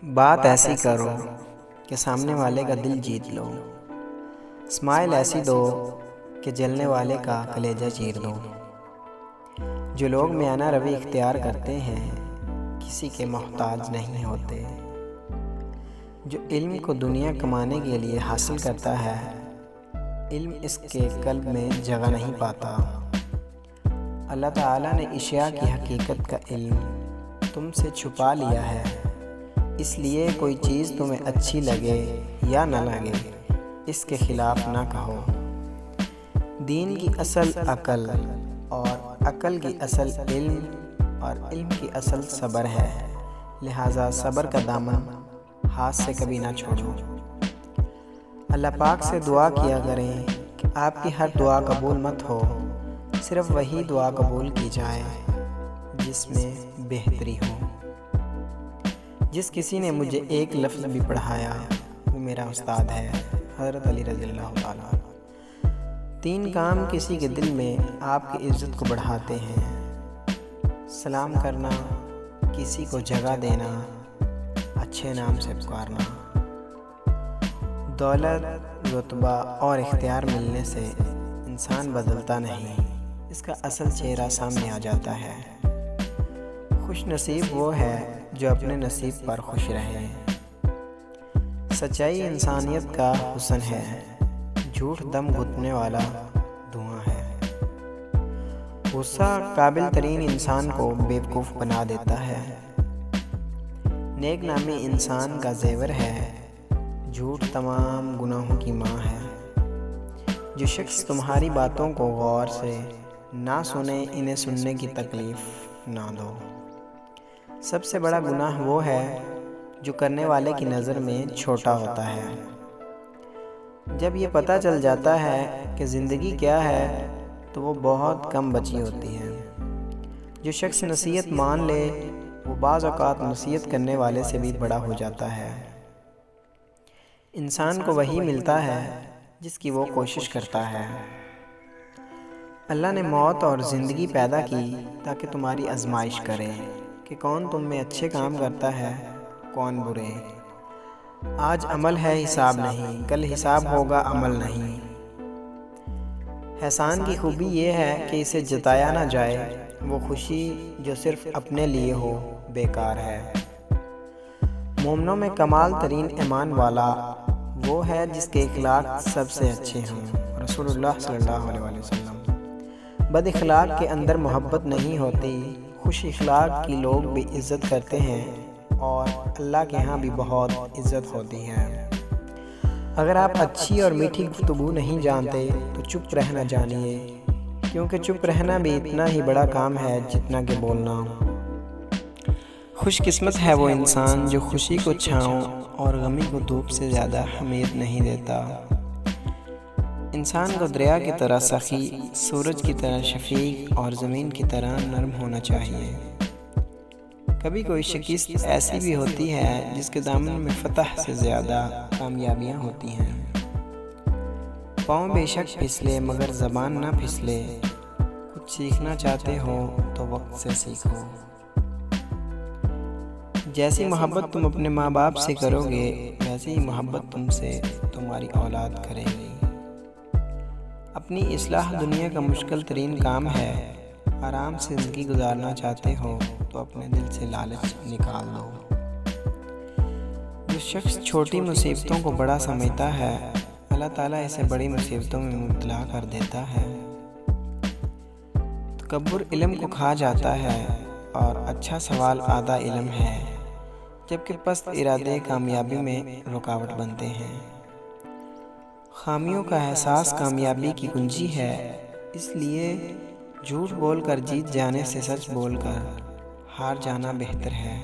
بات ایسی کرو کہ سامنے والے کا دل جیت لو، اسمائل ایسی دو کہ جلنے والے کا کلیجہ چیر دو۔ جو لوگ میانہ روی اختیار کرتے ہیں کسی کے محتاج نہیں ہوتے۔ جو علم کو دنیا کمانے کے لیے حاصل کرتا ہے، علم اس کے قلب میں جگہ نہیں پاتا۔ اللہ تعالیٰ نے اشیاء کی حقیقت کا علم تم سے چھپا لیا ہے، اس لیے کوئی چیز تمہیں اچھی لگے یا نہ لگے اس کے خلاف نہ کہو۔ دین کی اصل عقل اور عقل کی اصل علم اور علم کی اصل صبر ہے، لہٰذا صبر کا دامن ہاتھ سے کبھی نہ چھوڑو۔ اللہ پاک سے دعا کیا کریں کہ آپ کی ہر دعا قبول مت ہو، صرف وہی دعا قبول کی جائے جس میں بہتری ہو۔ جس کسی نے مجھے ایک لفظ بھی پڑھایا وہ میرا استاد ہے، حضرت علی رضی اللہ تعالیٰ۔ 3 کام کسی کے دل میں آپ کی عزت کو بڑھاتے ہیں: سلام کرنا، کسی کو جگہ دینا، اچھے نام سے پکارنا۔ دولت، رتبہ اور اختیار ملنے سے انسان بدلتا نہیں، اس کا اصل چہرہ سامنے آ جاتا ہے۔ خوش نصیب وہ ہے جو اپنے نصیب پر خوش رہے۔ سچائی انسانیت کا حسن ہے، جھوٹ دم گھٹنے والا دھواں ہے۔ غصہ قابل ترین انسان کو بیوقوف بنا دیتا ہے۔ نیک نامی انسان کا زیور ہے، جھوٹ تمام گناہوں کی ماں ہے۔ جو شخص تمہاری باتوں کو غور سے نہ سنے، انہیں سننے کی تکلیف نہ دو۔ سب سے بڑا گناہ وہ ہے جو کرنے والے کی نظر میں چھوٹا ہوتا ہے۔ جب یہ پتہ چل جاتا ہے کہ زندگی کیا ہے تو وہ بہت کم بچی ہوتی ہے۔ جو شخص نصیحت مان لے وہ بعض اوقات نصیحت کرنے والے سے بھی بڑا ہو جاتا ہے۔ انسان کو وہی ملتا ہے جس کی وہ کوشش کرتا ہے۔ اللہ نے موت اور زندگی پیدا کی تاکہ تمہاری آزمائش کرے کہ کون تم میں اچھے کام کرتا ہے، کون برے۔ آج عمل ہے حساب نہیں، کل حساب ہوگا عمل نہیں۔ احسان کی خوبی یہ ہے کہ اسے جتایا نہ جائے، وہ خوشی جو صرف اپنے لیے ہو بیکار ہے۔ مومنوں میں کمال ترین ایمان والا وہ ہے جس کے اخلاق سب سے اچھے ہوں، رسول اللہ صلی اللہ علیہ وسلم۔ بد اخلاق کے اندر محبت نہیں ہوتی، خوش اخلاق کی لوگ بھی عزت کرتے ہیں اور اللہ کے ہاں بھی بہت عزت ہوتی ہے۔ اگر آپ اچھی اور میٹھی گفتگو نہیں جانتے تو چپ رہنا جانیے، کیونکہ چپ رہنا بھی اتنا ہی بڑا کام ہے جتنا کہ بولنا۔ خوش قسمت ہے وہ انسان جو خوشی کو چھاؤں اور غمی کو دھوپ سے زیادہ اہمیت نہیں دیتا۔ انسان کو دریا کی طرح سخی، سورج کی طرح شفیق اور زمین کی طرح نرم ہونا چاہیے۔ کبھی کوئی شکست ایسی بھی ہوتی ہے جس کے دامن میں فتح سے زیادہ کامیابیاں ہوتی ہیں۔ پاؤں بے شک پھسلے مگر زبان نہ پھسلے، کچھ سیکھنا چاہتے ہو تو وقت سے سیکھو۔ جیسی محبت تم اپنے ماں باپ سے کرو گے ویسی ہی محبت تم سے تمہاری اولاد کرے گی۔ اپنی اصلاح دنیا کا مشکل ترین کام ہے۔ آرام سے زندگی گزارنا چاہتے ہو تو اپنے دل سے لالچ نکال دو۔ جو شخص چھوٹی مصیبتوں کو بڑا سمجھتا ہے، اللہ تعالیٰ اسے بڑی مصیبتوں میں مبتلا کر دیتا ہے۔ تکبر علم کو کھا جاتا ہے اور اچھا سوال آدھا علم ہے، جبکہ پست ارادے کامیابی میں رکاوٹ بنتے ہیں۔ خامیوں کا احساس کامیابی کی کنجی ہے، اس لیے جھوٹ بول کر جیت جانے سے سچ بول کر ہار جانا بہتر ہے۔